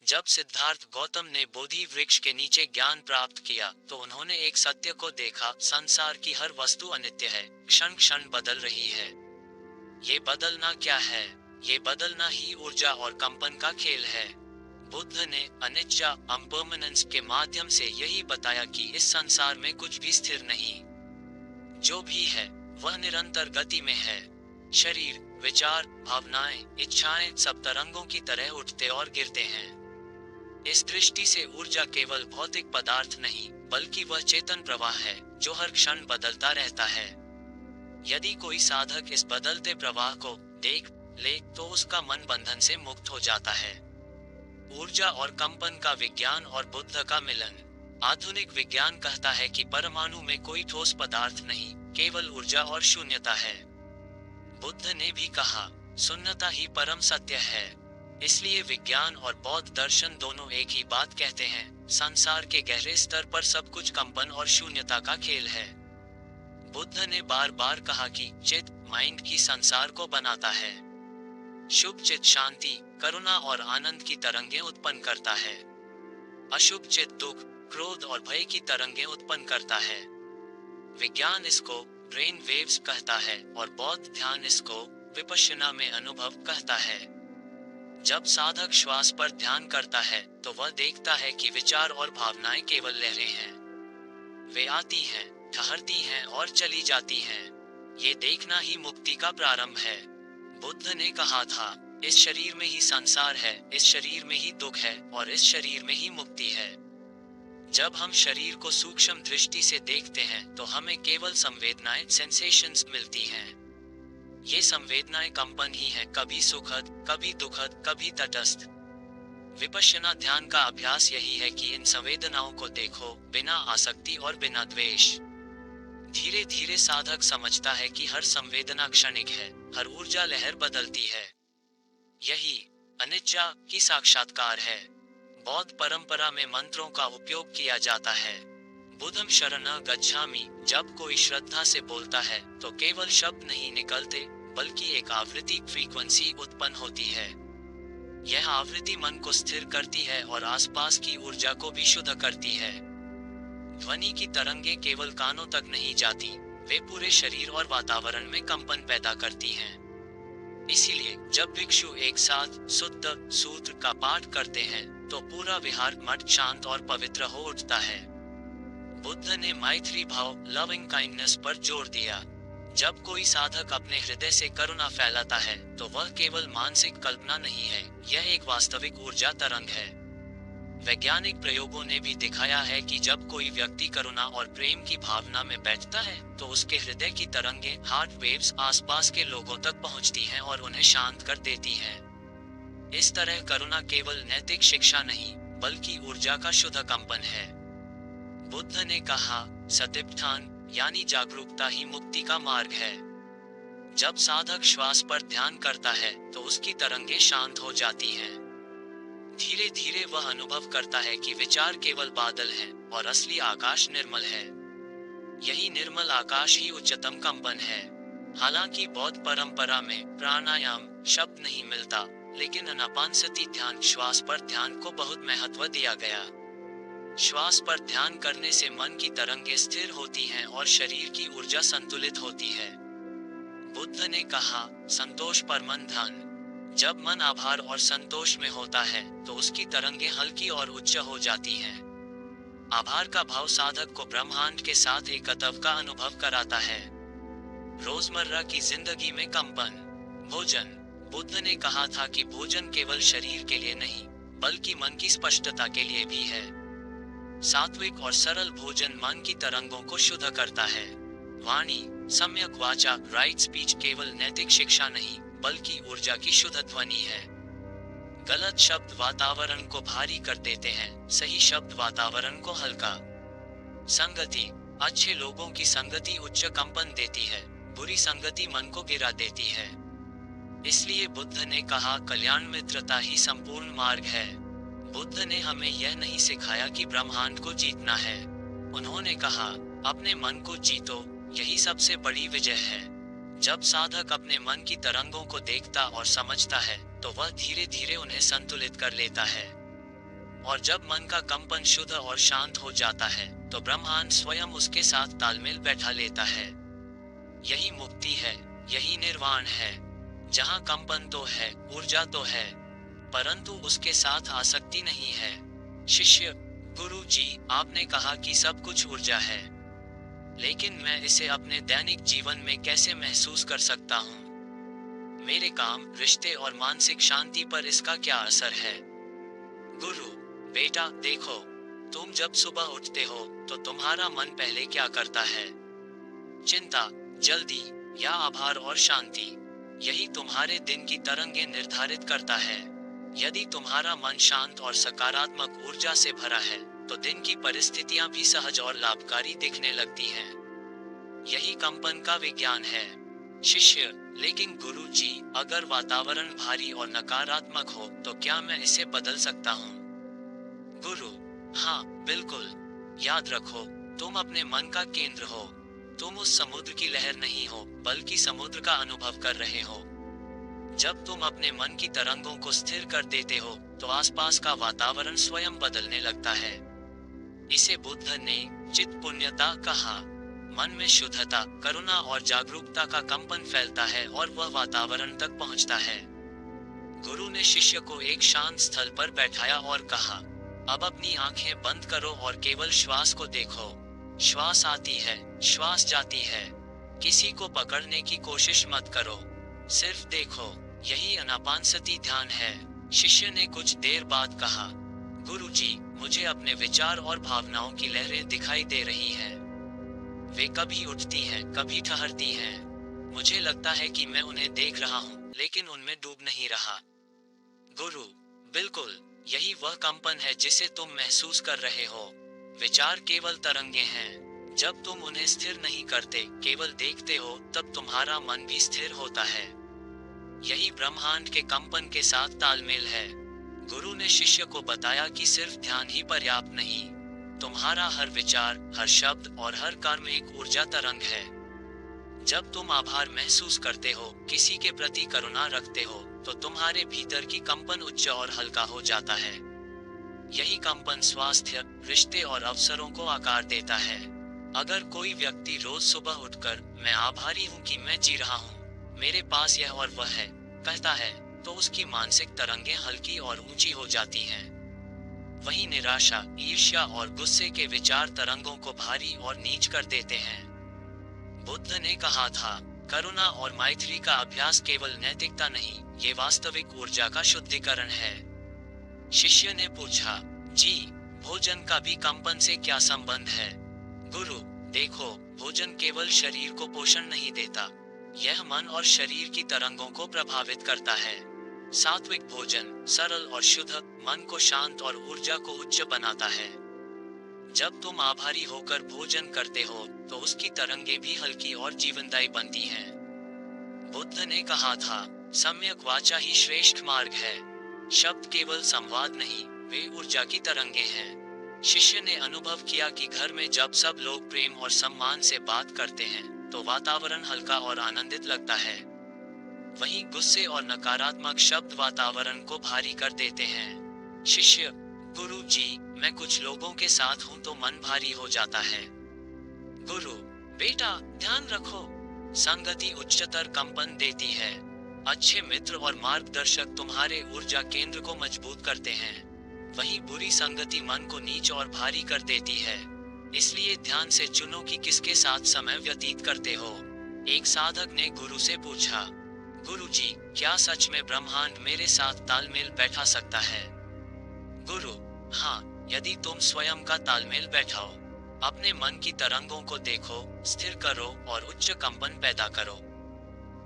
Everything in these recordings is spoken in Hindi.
जब सिद्धार्थ गौतम ने बोधि वृक्ष के नीचे ज्ञान प्राप्त किया तो उन्होंने एक सत्य को देखा, संसार की हर वस्तु अनित्य है, क्षण क्षण बदल रही है। ये बदलना क्या है? ये बदलना ही ऊर्जा और कंपन का खेल है। बुद्ध ने अनित्य इम्परमानेंस के माध्यम से यही बताया कि इस संसार में कुछ भी स्थिर नहीं। जो भी है वह निरंतर गति में है। शरीर, विचार, भावनाएं, इच्छाएं सब तरंगों की तरह उठते और गिरते हैं। इस दृष्टि से ऊर्जा केवल भौतिक पदार्थ नहीं बल्कि वह चेतन प्रवाह है जो हर क्षण बदलता रहता है। यदि कोई साधक इस बदलते प्रवाह को देख ले तो उसका मन बंधन से मुक्त हो जाता है। ऊर्जा और कंपन का विज्ञान और बुद्ध का मिलन। आधुनिक विज्ञान कहता है कि परमाणु में कोई ठोस पदार्थ नहीं, केवल ऊर्जा और शून्यता है। बुद्ध ने भी कहा, शून्यता ही परम सत्य है। इसलिए विज्ञान और बौद्ध दर्शन दोनों एक ही बात कहते हैं, संसार के गहरे स्तर पर सब कुछ कंपन और शून्यता का खेल है। बुद्ध ने बार बार कहा कि चित्त माइंड की संसार को बनाता है। शुभ चित्त शांति, करुणा और आनंद की तरंगें उत्पन्न करता है। अशुभ चित्त दुख, क्रोध और भय की तरंगें उत्पन्न करता है। विज्ञान इसको ब्रेन वेव्स कहता है और बौद्ध ध्यान इसको विपश्यना में अनुभव कहता है। जब साधक श्वास पर ध्यान करता है तो वह देखता है कि विचार और भावनाएं केवल लहरें हैं। वे आती हैं, ठहरती हैं और चली जाती हैं। ये देखना ही मुक्ति का प्रारंभ है। बुद्ध ने कहा था, इस शरीर में ही संसार है, इस शरीर में ही दुख है और इस शरीर में ही मुक्ति है। जब हम शरीर को सूक्ष्म दृष्टि से देखते हैं तो हमें केवल संवेदनाएं सेंसेशंस मिलती हैं। ये संवेदनाएं कंपन ही हैं, कभी सुखद, कभी दुखद, कभी तटस्थ। विपश्यना ध्यान का अभ्यास यही है कि इन संवेदनाओं को देखो बिना आसक्ति और बिना द्वेष। धीरे धीरे साधक समझता है कि हर संवेदना क्षणिक है, हर ऊर्जा लहर बदलती है। यही अनित्य की साक्षात्कार है। बौद्ध परंपरा में मंत्रों का उपयोग किया जाता है। बुद्धं शरणं गच्छामि जब कोई श्रद्धा से बोलता है तो केवल शब्द नहीं निकलते बल्कि एक आवृत्ति फ्रीक्वेंसी उत्पन्न होती है। यह आवृत्ति मन को स्थिर करती है और आसपास की ऊर्जा को भी शुद्ध करती है। ध्वनि की तरंगे केवल कानों तक नहीं जाती, वे पूरे शरीर और वातावरण में कंपन पैदा करती हैं। इसीलिए जब भिक्षु एक साथ शुद्ध सूत्र का पाठ करते हैं तो पूरा विहार मठ शांत और पवित्र हो उठता है। बुद्ध ने मैत्री भाव लविंग काइंडनेस पर जोर दिया। जब कोई साधक अपने हृदय से करुणा फैलाता है तो वह केवल मानसिक कल्पना नहीं है, यह एक वास्तविक ऊर्जा तरंग है। वैज्ञानिक प्रयोगों ने भी दिखाया है कि जब कोई व्यक्ति करुणा और प्रेम की भावना में बैठता है तो उसके हृदय की तरंगें हार्ट वेव्स आसपास के लोगों तक पहुंचती हैं और उन्हें शांत कर देती हैं। इस तरह करुणा केवल नैतिक शिक्षा नहीं बल्कि ऊर्जा का शुद्ध कंपन है। बुद्ध ने कहा, सतिपठान यानी जागरूकता ही मुक्ति का मार्ग है। जब साधक श्वास पर ध्यान करता है तो उसकी तरंगें शांत हो जाती हैं। धीरे धीरे वह अनुभव करता है कि विचार केवल बादल हैं और असली आकाश निर्मल है। यही निर्मल आकाश ही उच्चतम कंपन है। हालांकि बौद्ध परंपरा में प्राणायाम शब्द नहीं मिलता, लेकिन अनापानसति ध्यान श्वास पर ध्यान को बहुत महत्व दिया गया। श्वास पर ध्यान करने से मन की तरंगें स्थिर होती हैं और शरीर की ऊर्जा संतुलित होती है। बुद्ध ने कहा, संतोष पर मन ध्यान। जब मन आभार और संतोष में होता है तो उसकी तरंगें हल्की और उच्च हो जाती हैं। आभार का भाव साधक को ब्रह्मांड के साथ एकत्व का अनुभव कराता है। रोजमर्रा की जिंदगी में कंपन। भोजन। बुद्ध ने कहा था कि भोजन केवल शरीर के लिए नहीं बल्कि मन की स्पष्टता के लिए भी है। सात्विक और सरल भोजन मन की तरंगों को शुद्ध करता है। वाणी, सम्यक वाचा, राइट स्पीच केवल नैतिक शिक्षा नहीं बल्कि ऊर्जा की शुद्ध ध्वनि है। गलत शब्द वातावरण को भारी कर देते हैं, सही शब्द वातावरण को हल्का। संगति। अच्छे लोगों की संगति उच्च कंपन देती है, बुरी संगति मन को गिरा देती है। इसलिए बुद्ध ने कहा, कल्याण मित्रता ही संपूर्ण मार्ग है। बुद्ध ने हमें यह नहीं सिखाया कि ब्रह्मांड को जीतना है। उन्होंने कहा, अपने मन को जीतो, यही सबसे बड़ी विजय है। जब साधक अपने मन की तरंगों को देखता और समझता है तो वह धीरे धीरे उन्हें संतुलित कर लेता है। और जब मन का कंपन शुद्ध और शांत हो जाता है तो ब्रह्मांड स्वयं उसके साथ तालमेल बैठा लेता है। यही मुक्ति है, यही निर्वाण है, जहाँ कंपन तो है, ऊर्जा तो है, परंतु उसके साथ आसक्ति नहीं है। शिष्य: गुरु जी, आपने कहा कि सब कुछ ऊर्जा है, लेकिन मैं इसे अपने दैनिक जीवन में कैसे महसूस कर सकता हूँ? मेरे काम, रिश्ते और मानसिक शांति पर इसका क्या असर है? गुरु: बेटा देखो, तुम जब सुबह उठते हो तो तुम्हारा मन पहले क्या करता है? चिंता, जल्दी या आभार और शांति? यही तुम्हारे दिन की तरंगें निर्धारित करता है। यदि तुम्हारा मन शांत और सकारात्मक ऊर्जा से भरा है तो दिन की परिस्थितियां भी सहज और लाभकारी दिखने लगती हैं। यही कंपन का विज्ञान है। शिष्य: लेकिन गुरु जी, अगर वातावरण भारी और नकारात्मक हो तो क्या मैं इसे बदल सकता हूँ? गुरु: हाँ, बिल्कुल। याद रखो, तुम अपने मन का केंद्र हो। तुम उस समुद्र की लहर नहीं हो, बल्कि समुद्र का अनुभव कर रहे हो। जब तुम अपने मन की तरंगों को स्थिर कर देते हो तो आसपास का वातावरण स्वयं बदलने लगता है। इसे बुद्ध ने चित्त पुण्यता कहा। मन में शुद्धता, करुणा और जागरूकता का कंपन फैलता है और वह वातावरण तक पहुंचता है। गुरु ने शिष्य को एक शांत स्थल पर बैठाया और कहा, अब अपनी आंखें बंद करो और केवल श्वास को देखो। श्वास आती है, श्वास जाती है। किसी को पकड़ने की कोशिश मत करो, सिर्फ देखो। यही अनापानसति ध्यान है। शिष्य ने कुछ देर बाद कहा, गुरु जी, मुझे अपने विचार और भावनाओं की लहरें दिखाई दे रही हैं। वे कभी उठती हैं, कभी ठहरती हैं। मुझे लगता है कि मैं उन्हें देख रहा हूँ, लेकिन उनमें डूब नहीं रहा। गुरु: बिल्कुल, यही वह कंपन है जिसे तुम महसूस कर रहे हो। विचार केवल तरंगे हैं। जब तुम उन्हें स्थिर नहीं करते, केवल देखते हो, तब तुम्हारा मन भी स्थिर होता है। यही ब्रह्मांड के कंपन के साथ तालमेल है। गुरु ने शिष्य को बताया कि सिर्फ ध्यान ही पर्याप्त नहीं। तुम्हारा हर विचार, हर शब्द और हर कर्म एक ऊर्जा तरंग है। जब तुम आभार महसूस करते हो, किसी के प्रति करुणा रखते हो, तो तुम्हारे भीतर की कंपन उच्च और हल्का हो जाता है। यही कंपन स्वास्थ्य, रिश्ते और अवसरों को आकार देता है। अगर कोई व्यक्ति रोज सुबह उठकर मैं आभारी हूँ कि मैं जी रहा हूँ, मेरे पास यह और वह है, कहता है, तो उसकी मानसिक तरंगें हल्की और ऊंची हो जाती हैं। वही निराशा, ईर्ष्या और गुस्से के विचार तरंगों को भारी और नीच कर देते हैं। बुद्ध ने कहा था, करुणा और मैत्री का अभ्यास केवल नैतिकता नहीं, ये वास्तविक ऊर्जा का शुद्धिकरण है। शिष्य ने पूछा, जी, भोजन का भी कंपन से क्या संबंध है? गुरु: देखो, भोजन केवल शरीर को पोषण नहीं देता, यह मन और शरीर की तरंगों को प्रभावित करता है। सात्विक भोजन, सरल और शुद्ध, मन को शांत और ऊर्जा को उच्च बनाता है। जब तुम आभारी होकर भोजन करते हो तो उसकी तरंगें भी हल्की और जीवनदायी बनती हैं। बुद्ध ने कहा था, सम्यक वाचा ही श्रेष्ठ मार्ग है। शब्द केवल संवाद नहीं, वे ऊर्जा की तरंगें हैं। शिष्य ने अनुभव किया कि घर में जब सब लोग प्रेम और सम्मान से बात करते हैं तो वातावरण हल्का और आनंदित लगता है। वहीं गुस्से और नकारात्मक शब्द वातावरण को भारी कर देते हैं। शिष्य: गुरु जी, मैं कुछ लोगों के साथ हूँ तो मन भारी हो जाता है। गुरु: बेटा, ध्यान रखो, संगति उच्चतर कंपन देती है। अच्छे मित्र और मार्गदर्शक तुम्हारे ऊर्जा केंद्र को मजबूत करते हैं। वहीं बुरी संगति मन को नीच और भारी कर देती है। इसलिए ध्यान से चुनो कि किसके साथ समय व्यतीत करते हो। एक साधक ने गुरु से पूछा, गुरु जी, क्या सच में ब्रह्मांड मेरे साथ तालमेल बैठा सकता है? गुरु: हाँ, यदि तुम स्वयं का तालमेल बैठाओ। अपने मन की तरंगों को देखो, स्थिर करो और उच्च कंपन पैदा करो।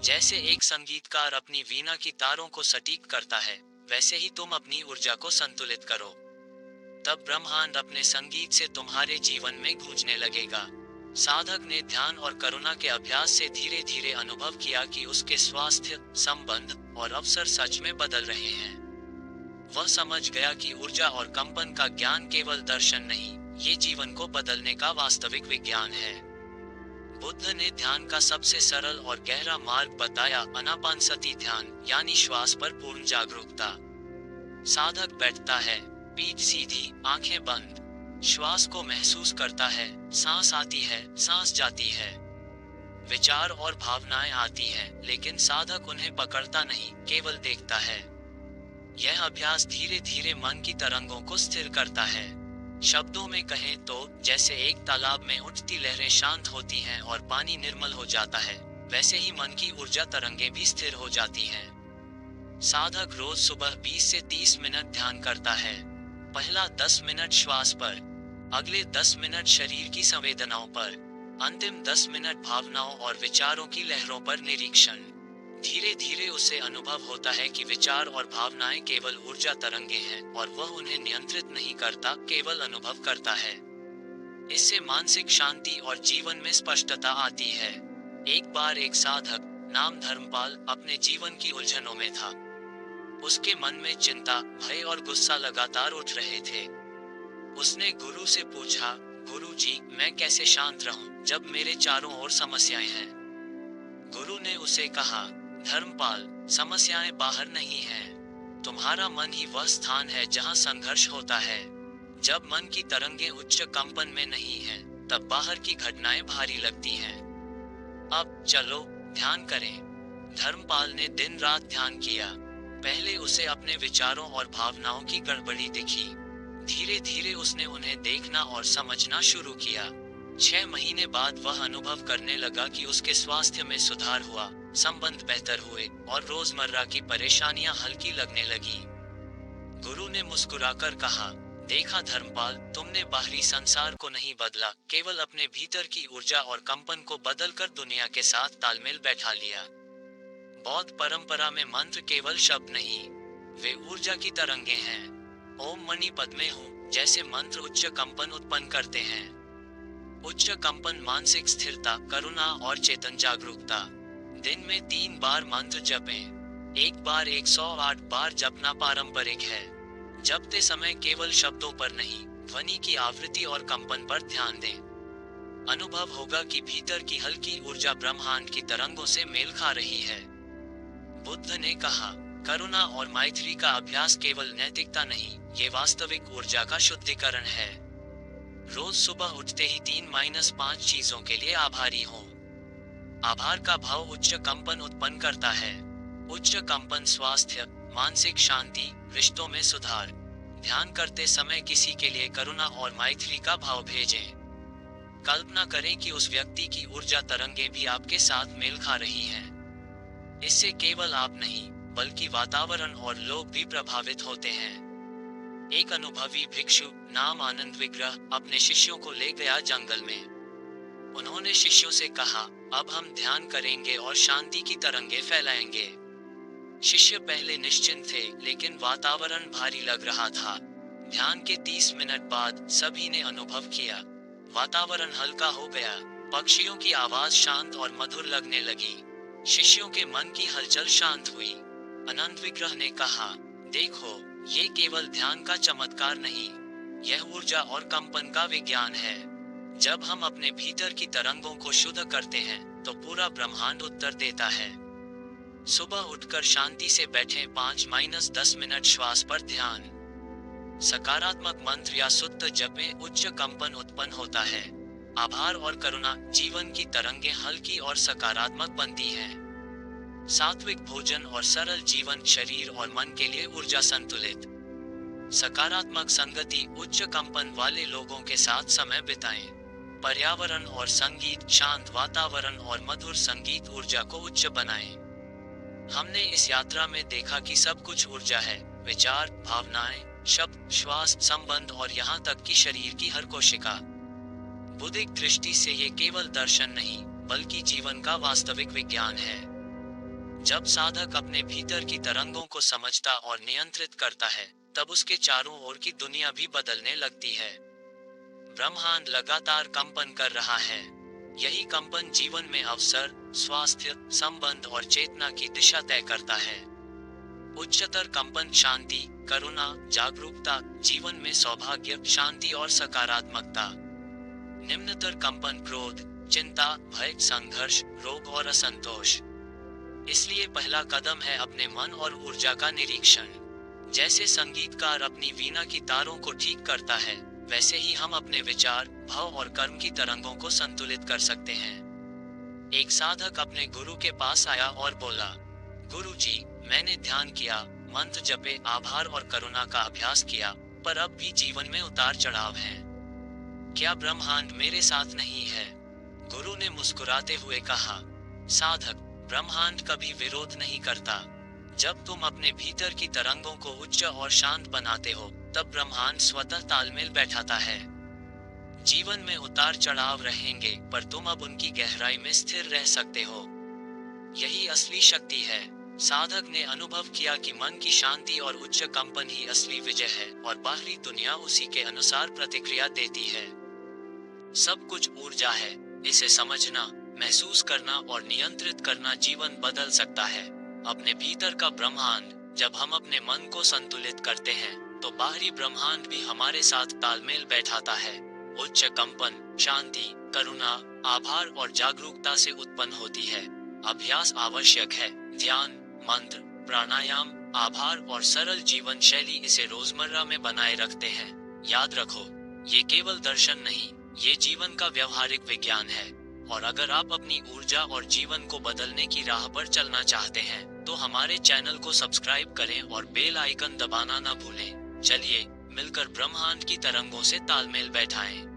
जैसे एक संगीतकार अपनी वीणा की तारों को सटीक करता है, वैसे ही तुम अपनी ऊर्जा को संतुलित करो। तब ब्रह्मांड अपने संगीत से तुम्हारे जीवन में गूंजने लगेगा। साधक ने ध्यान और करुणा के अभ्यास से धीरे धीरे अनुभव किया कि उसके स्वास्थ्य, संबंध और अवसर सच में बदल रहे हैं। वह समझ गया कि ऊर्जा और कंपन का ज्ञान केवल दर्शन नहीं, ये जीवन को बदलने का वास्तविक विज्ञान है। बुद्ध ने ध्यान का सबसे सरल और गहरा मार्ग बताया, आनापानसति ध्यान, यानी श्वास पर पूर्ण जागरूकता। साधक बैठता है, पीठ सीधी, आंखें बंद। श्वास को महसूस करता है, सांस आती है, सांस जाती है। विचार और भावनाएं आती हैं, लेकिन साधक उन्हें पकड़ता नहीं, केवल देखता है। यह अभ्यास धीरे धीरे मन की तरंगों को स्थिर करता है। शब्दों में कहें तो जैसे एक तालाब में उठती लहरें शांत होती हैं और पानी निर्मल हो जाता है, वैसे ही मन की ऊर्जा तरंगें भी स्थिर हो जाती हैं। साधक रोज सुबह 20 से 30 मिनट ध्यान करता है। पहला 10 मिनट श्वास पर, अगले 10 मिनट शरीर की संवेदनाओं पर, अंतिम 10 मिनट भावनाओं और विचारों की लहरों पर निरीक्षण। धीरे धीरे उसे अनुभव होता है कि विचार और भावनाएं केवल ऊर्जा तरंगे हैं और वह उन्हें नियंत्रित नहीं करता, केवल अनुभव करता है। इससे मानसिक शांति और जीवन में स्पष्टता आती है। एक बार एक साधक नाम धर्मपाल अपने जीवन की उलझनों में था। उसके मन में चिंता, भय और गुस्सा लगातार उठ रहे थे। उसने गुरु से पूछा, गुरु जी, मैं कैसे शांत रहूं जब मेरे चारों ओर समस्याएं हैं? गुरु ने उसे कहा, धर्मपाल, समस्याएं बाहर नहीं हैं। तुम्हारा मन ही वह स्थान है जहां संघर्ष होता है। जब मन की तरंगें उच्च कंपन में नहीं हैं, तब बाहर की घटनाएं भारी लगती हैं। अब चलो ध्यान करें। धर्मपाल ने दिन रात ध्यान किया। पहले उसे अपने विचारों और भावनाओं की गड़बड़ी दिखी। धीरे धीरे उसने उन्हें देखना और समझना शुरू किया। 6 महीने बाद वह अनुभव करने लगा कि उसके स्वास्थ्य में सुधार हुआ, संबंध बेहतर हुए और रोजमर्रा की परेशानियां हल्की लगने लगी। गुरु ने मुस्कुराकर कहा, देखा धर्मपाल, तुमने बाहरी संसार को नहीं बदला, केवल अपने भीतर की ऊर्जा और कंपन को बदलकर दुनिया के साथ तालमेल बैठा लिया। बौद्ध परंपरा में मंत्र केवल शब्द नहीं, वे ऊर्जा की तरंगे हैं। ओम मणि पद्मे हूँ जैसे मंत्र उच्च कंपन उत्पन्न करते हैं। उच्च कंपन मानसिक स्थिरता, करुणा और चेतन जागरूकता। दिन में 3 बार मंत्र जपें। एक बार 108 बार जपना पारंपरिक है। जपते समय केवल शब्दों पर नहीं, ध्वनि की आवृत्ति और कंपन पर ध्यान दें। अनुभव होगा कि भीतर की हल्की ऊर्जा ब्रह्मांड की तरंगों से मेल खा रही है। बुद्ध ने कहा, करुणा और मैत्री का अभ्यास केवल नैतिकता नहीं, ये वास्तविक ऊर्जा का शुद्धिकरण है। रोज सुबह उठते ही 3-5 चीजों के लिए आभारी हों। आभार का भाव उच्च कंपन उत्पन्न करता है। उच्च कंपन स्वास्थ्य, मानसिक शांति, रिश्तों में सुधार। ध्यान करते समय किसी के लिए करुणा और मैत्री का भाव भेजें। कल्पना करें कि उस व्यक्ति की ऊर्जा तरंगें भी आपके साथ मेल खा रही हैं। इससे केवल आप नहीं, बल्कि वातावरण और लोग भी प्रभावित होते हैं। एक अनुभवी भिक्षु नाम आनंद विग्रह अपने शिष्यों को ले गया जंगल में। उन्होंने शिष्यों से कहा, अब हम ध्यान करेंगे और शांति की तरंगे फैलाएंगे। शिष्य पहले निश्चिंत थे, लेकिन वातावरण भारी लग रहा था। ध्यान के 30 मिनट बाद सभी ने अनुभव किया, वातावरण हल्का हो गया। पक्षियों की आवाज शांत और मधुर लगने लगी। शिष्यों के मन की हलचल शांत हुई। आनंद विग्रह ने कहा, देखो, ये केवल ध्यान का चमत्कार नहीं, यह ऊर्जा और कंपन का विज्ञान है। जब हम अपने भीतर की तरंगों को शुद्ध करते हैं, तो पूरा ब्रह्मांड उत्तर देता है। सुबह उठकर शांति से बैठें। 5-10 मिनट श्वास पर ध्यान। सकारात्मक मंत्र या सूत्र जपें, उच्च कंपन उत्पन्न होता है। आभार और करुणा, जीवन की तरंगें हल्की और सकारात्मक बनती हैं। सात्विक भोजन और सरल जीवन शरीर और मन के लिए ऊर्जा संतुलित। सकारात्मक संगति, उच्च कंपन वाले लोगों के साथ समय बिताएं। पर्यावरण और संगीत, शांत वातावरण और मधुर संगीत ऊर्जा को उच्च बनाएं। हमने इस यात्रा में देखा कि सब कुछ ऊर्जा है, विचार, भावनाएं, शब्द, श्वास, संबंध और यहाँ तक कि शरीर की हर कोशिका। बुद्धिक दृष्टि से ये केवल दर्शन नहीं, बल्कि जीवन का वास्तविक विज्ञान है। जब साधक अपने भीतर की तरंगों को समझता और नियंत्रित करता है, तब उसके चारों ओर की दुनिया भी बदलने लगती है। ब्रह्मांड लगातार कंपन कर रहा है। यही कंपन जीवन में अवसर, स्वास्थ्य, संबंध और चेतना की दिशा तय करता है। उच्चतर कंपन शांति, करुणा, जागरूकता, जीवन में सौभाग्य, शांति और सकारात्मकता। निम्नतर कंपन क्रोध, चिंता, भय, संघर्ष, रोग और असंतोष। इसलिए पहला कदम है अपने मन और ऊर्जा का निरीक्षण। जैसे संगीतकार अपनी वीणा की तारों को ठीक करता है, वैसे ही हम अपने विचार, भाव और कर्म की तरंगों को संतुलित कर सकते हैं। एक साधक अपने गुरु के पास आया और बोला, गुरु जी, मैंने ध्यान किया, मंत्र जपे, आभार और करुणा का अभ्यास किया, पर अब भी जीवन में उतार चढ़ाव हैं। क्या ब्रह्मांड मेरे साथ नहीं है? गुरु ने मुस्कुराते हुए कहा, साधक, ब्रह्मांड कभी विरोध नहीं करता। जब तुम अपने भीतर की तरंगों को उच्च और शांत बनाते हो, तब ब्रह्मांड स्वतः तालमेल बैठाता है। जीवन में उतार चढ़ाव रहेंगे, पर तुम अब उनकी गहराई में स्थिर रह सकते हो। यही असली शक्ति है। साधक ने अनुभव किया कि मन की शांति और उच्च कंपन ही असली विजय है, और बाहरी दुनिया उसी के अनुसार प्रतिक्रिया देती है। सब कुछ ऊर्जा है। इसे समझना, महसूस करना और नियंत्रित करना जीवन बदल सकता है। अपने भीतर का ब्रह्मांड, जब हम अपने मन को संतुलित करते हैं, तो बाहरी ब्रह्मांड भी हमारे साथ तालमेल बैठाता है। उच्च कंपन, शांति, करुणा, आभार और जागरूकता से उत्पन्न होती है। अभ्यास आवश्यक है। ध्यान, मंत्र, प्राणायाम, आभार और सरल जीवन शैली इसे रोजमर्रा में बनाए रखते हैं। याद रखो, ये केवल दर्शन नहीं, ये जीवन का व्यवहारिक विज्ञान है। और अगर आप अपनी ऊर्जा और जीवन को बदलने की राह पर चलना चाहते हैं, तो हमारे चैनल को सब्सक्राइब करें और बेल आइकन दबाना न भूलें। चलिए मिलकर ब्रह्मांड की तरंगों से तालमेल बैठाएं।